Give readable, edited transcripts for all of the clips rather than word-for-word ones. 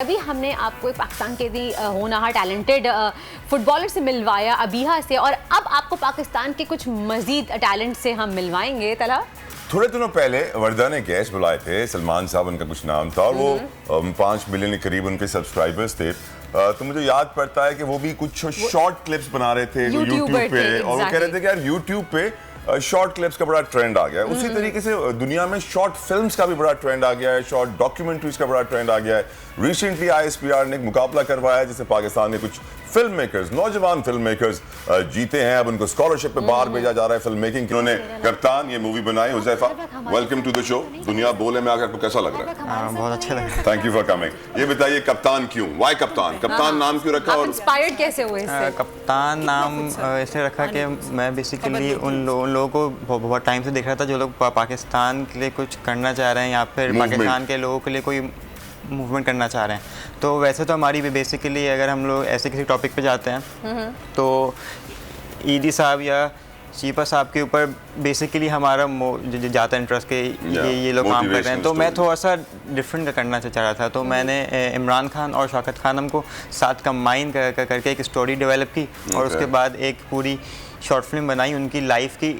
अभी हमने आपको एक पाकिस्तान के भी होनहार टैलेंटेड फुटबॉलर से मिलवाया अबीहा से, और अब आपको पाकिस्तान के कुछ मजीद टैलेंट से हम मिलवाएंगे। तला थोड़े दिनों पहले वर्दा ने गेस्ट बुलाए थे, सलमान साहब उनका कुछ नाम था, और वो 5 मिलियन के करीब उनके सब्सक्राइबर्स थे। तो मुझे याद पड़ता है कि वो भी कुछ शॉर्ट क्लिप्स बना रहे थे यूट्यूब पे, और वो कह रहे थे कि यार यूट्यूब पे शॉर्ट क्लिप्स का बड़ा ट्रेंड आ गया है। उसी तरीके से दुनिया में शॉर्ट फिल्म्स का भी बड़ा ट्रेंड आ गया है, शॉर्ट डॉक्यूमेंट्रीज का बड़ा ट्रेंड आ गया है। रिसेंटली ISPR ने एक मुकाबला करवाया जिससे पाकिस्तान के कुछ फिल्म मेकर्स, नौजवान फिल्म मेकर्स जीते हैं। अब उनको स्कॉलरशिप पे बाहर भेजा जा रहा है फिल्म मेकिंग। उन्होंने कप्तान ये मूवी बनाई। Huzaifa, welcome to the show. दुनिया बोले में आकर आपको कैसा लग रहा है? बहुत अच्छा लग रहा है। Thank you for coming. ये बताइए कप्तान क्यों, वाई कप्तान? कप्तान नाम क्यों रखा? और इंस्पायर्ड कैसे हुए इससे? कप्तान नाम इसलिए रखा कि मैं बेसिकली उन लोगों को बहुत टाइम से देख रहा था जो लोग पाकिस्तान के लिए कुछ करना चाह रहे हैं या फिर पाकिस्तान के लोगों के लिए कोई मूवमेंट करना चाह रहे हैं। तो वैसे तो हमारी बेसिकली अगर हम लोग ऐसे किसी टॉपिक पे जाते हैं तो ईदी साहब या चीपा साहब के ऊपर बेसिकली हमारा ज़्यादा इंटरेस्ट के ये लोग काम कर रहे हैं। तो मैं थोड़ा सा डिफरेंट करना चाह रहा था। तो मैंने इमरान खान और शौकत खानम को साथ कंबाइन करके एक स्टोरी डेवलप की, और उसके बाद एक पूरी शॉर्ट फिल्म बनाई उनकी लाइफ की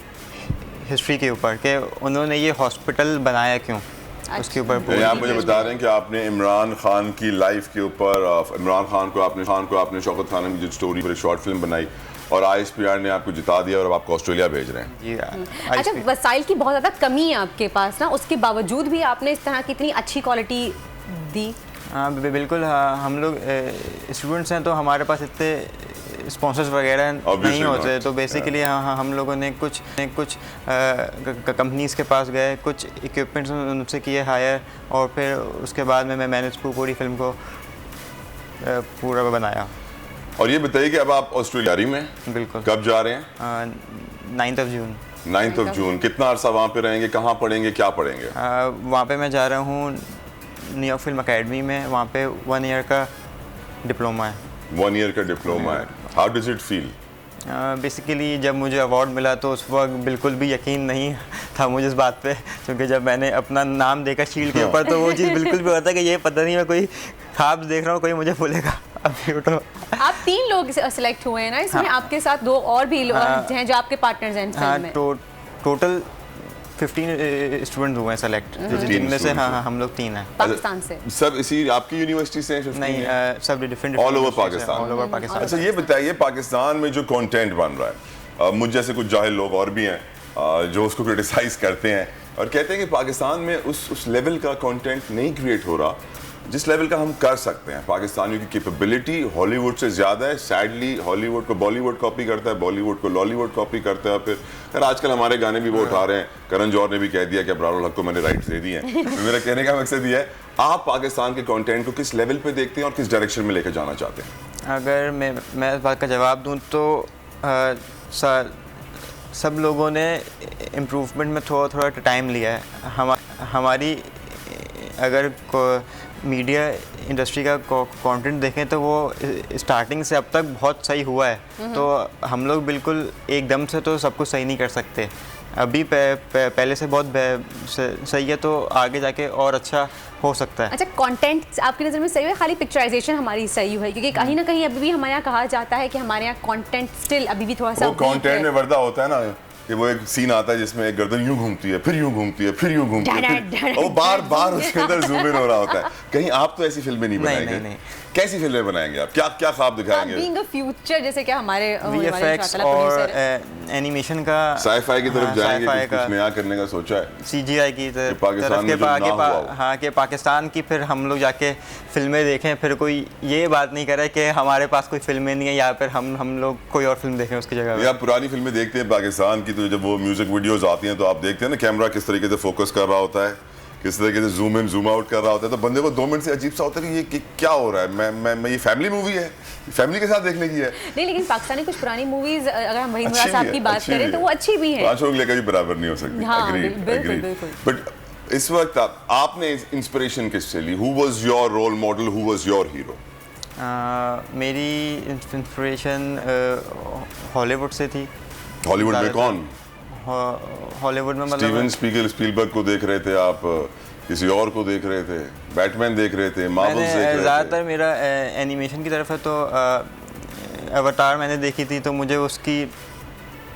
हिस्ट्री के ऊपर कि उन्होंने ये हॉस्पिटल बनाया क्यों, उसके ऊपर। आप मुझे बता रहे हैं कि आपने इमरान खान की लाइफ के ऊपर, इमरान खान को आपने शौकत खानम की जो स्टोरी पर एक शॉर्ट फिल्म बनाई, और ISPR ने आपको जिता दिया और अब आपको ऑस्ट्रेलिया भेज रहे हैं। अच्छा, वसाइल की बहुत ज़्यादा कमी है आपके पास ना, उसके बावजूद भी आपने इस तरह की इतनी अच्छी क्वालिटी दी। हाँ बिल्कुल। हम लोग स्टूडेंट्स हैं तो हमारे पास इतने स्पॉन्सर्स वगैरह नहीं होते। तो बेसिकली हम लोगों ने कुछ कंपनीज़ के पास गए, कुछ इक्विपमेंट्स उनसे किए हायर, और फिर उसके बाद में मैंने पूरी फिल्म को पूरा बनाया। और ये बताइए कि अब आप ऑस्ट्रेलिया में बिल्कुल कब जा रहे हैं? 9 जून। 9 जून। कितना अरसा वहाँ पे रहेंगे, कहाँ पढ़ेंगे, क्या पढ़ेंगे? वहाँ पे मैं जा रहा हूँ न्यूयॉर्क फिल्म अकेडमी में। वहाँ पे 1 ईयर का डिप्लोमा है। 1 ईयर का डिप्लोमा है। How does it feel? Basically जब मुझे अवार्ड मिला तो उस वक्त बिल्कुल भी यकीन नहीं था मुझे इस बात पे, क्योंकि जब मैंने अपना नाम देखा शील्ड के ऊपर तो वो चीज़ बिल्कुल भी होता है कि ये पता नहीं मैं कोई ख्वाब देख रहा हूँ, कोई मुझे बोलेगा अभी उठो। आप 3 लोग सिलेक्ट हुए हैं ना इसमें? हाँ। आपके साथ 2 और भी हैं जो आपके पार्टनर्स हैं फिल्म में। टोटल 15 स्टूडेंट हुए हैं सेलेक्ट, जिनमें से हाँ हम लोग 3 हैं पाकिस्तान से। सब इसी आपकी यूनिवर्सिटी से हैं? नहीं, सब डिफरेंट ऑल ओवर पाकिस्तान। अच्छा ये बताइए, पाकिस्तान में जो कंटेंट बन रहा है, मुझ जैसे कुछ जाहिल लोग और भी हैं जो उसको क्रिटिसाइज करते हैं और कहते हैं कि पाकिस्तान में उस लेवल का कंटेंट नहीं क्रिएट हो रहा जिस लेवल का हम कर सकते हैं। पाकिस्तानियों की कैपेबिलिटी हॉलीवुड से ज़्यादा है। सैडली हॉलीवुड को बॉलीवुड कॉपी करता है, बॉलीवुड को लॉलीवुड कॉपी करता है। फिर आजकल हमारे गाने भी वो उठा रहे हैं। करण जौहर ने भी कह दिया कि अबरारुल हक को मैंने राइट्स दे दिए हैं। तो मेरा कहने का मकसद ये है, आप पाकिस्तान के कंटेंट को किस लेवल पे देखते हैं और किस डायरेक्शन में लेकर जाना चाहते हैं? अगर मैं इस बात का जवाब दूँ तो सब लोगों ने इम्प्रूवमेंट में थोड़ा टाइम लिया है। हमारी अगर मीडिया इंडस्ट्री का कंटेंट देखें तो वो स्टार्टिंग से अब तक बहुत सही हुआ है। तो हम लोग बिल्कुल एकदम से तो सब कुछ सही नहीं कर सकते। अभी पहले से बहुत सही है, तो आगे जाके और अच्छा हो सकता है। अच्छा, कंटेंट आपकी नज़र में सही है, खाली पिक्चराइजेशन हमारी सही है? क्योंकि कहीं ना कहीं अभी भी हमारे यहाँ कहा जाता है कि हमारे यहाँ कंटेंट स्टिल अभी भी थोड़ा सा वो कंटेंट में वर्दा होता है ना कि वो एक सीन आता है जिसमें एक गर्दन यूं घूमती है, फिर यूं घूमती है, फिर यूं घूमती है, और बार उसके अंदर जूम इन हो रहा होता है। कहीं आप तो ऐसी फिल्में नहीं बनाएंगे? नहीं। कैसी फिल्में बनाएंगे आप? क्या ख्वाब दिखाएंगे? बीइंग अ फ्यूचर, जैसे क्या हमारे VFX और एनिमेशन का, साइ-फाई की तरफ जाएंगे, कुछ नया करने का सोचा है? CGI की तरफ हाँ, कि पाकिस्तान की फिर हम लोग जाके फिल्में देखें, फिर कोई ये बात नहीं करे कि हमारे पास कोई फिल्में नहीं है या फिर हम लोग कोई और फिल्म देखें उसकी जगह। या पुरानी फिल्में देखते हैं पाकिस्तान की, तो जब वो म्यूजिक वीडियोस आती हैं तो आप देखते हैं ना कैमरा किस तरीके से फोकस कर रहा होता है, किस तरीके से जूम इन जूम आउट कर रहा होता है, तो बंदे को 2 मिनट से अजीब सा होता है कि ये क्या हो रहा है। मैं ये फैमिली मूवी है, फैमिली के साथ देखने की है। नहीं, लेकिन पाकिस्तानी कुछ पुरानी मूवीज अगर हम वहीद मुराद साहब की बात करें तो वो अच्छी भी है। 5 लोग लेकर भी बराबर नहीं हो सकती। हाँ, बिल्कुल। बट इस वक्त आपने इंस्पिरेशन किससे ली? Who was your role model, who was your hero? मेरी इंस्पिरेशन हॉलीवुड से थी। हॉलीवुड में कौन? हॉलीवुड में स्टीवन स्पीलबर्ग को देख रहे थे आप, किसी और को देख रहे थे, बैटमैन देख रहे थे, मार्वल्स देख रहे थे? ज़्यादातर मेरा एनिमेशन की तरफ है, तो अवतार मैंने देखी थी, तो मुझे उसकी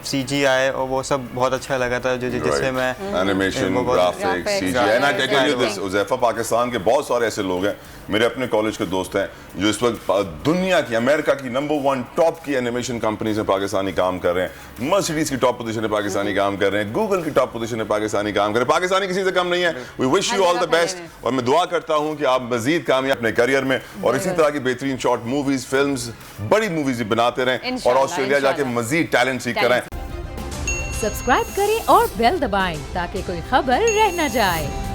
CGI और वो सब बहुत अच्छा लगा था, जिससे मैं animation, graphics, CGI, and I tell you this, Uzaifa, Pakistan के बहुत सारे ऐसे लोग हैं, मेरे अपने कॉलेज के दोस्त हैं, जो इस वक्त दुनिया की, अमेरिका की नंबर 1 टॉप की एनिमेशन कंपनीज में पाकिस्तानी काम कर रहे हैं, मर्सिडीज की टॉप पोजीशन में पाकिस्तानी काम कर रहे हैं, गूगल की टॉप पोजीशन में पाकिस्तानी काम कर रहे हैं। पाकिस्तानी किसी से कम नहीं है। We wish you all the best, और मैं दुआ करता हूँ कि आप मजीद कामयाब अपने करियर में और इसी तरह की बेहतरीन शॉर्ट मूवीज, फिल्म्स, बड़ी मूवीज बनाते रहें और ऑस्ट्रेलिया जाके मजीद टैलेंट सीख कर आएं। सब्सक्राइब करें और बेल दबाएं ताकि कोई खबर रह न जाए।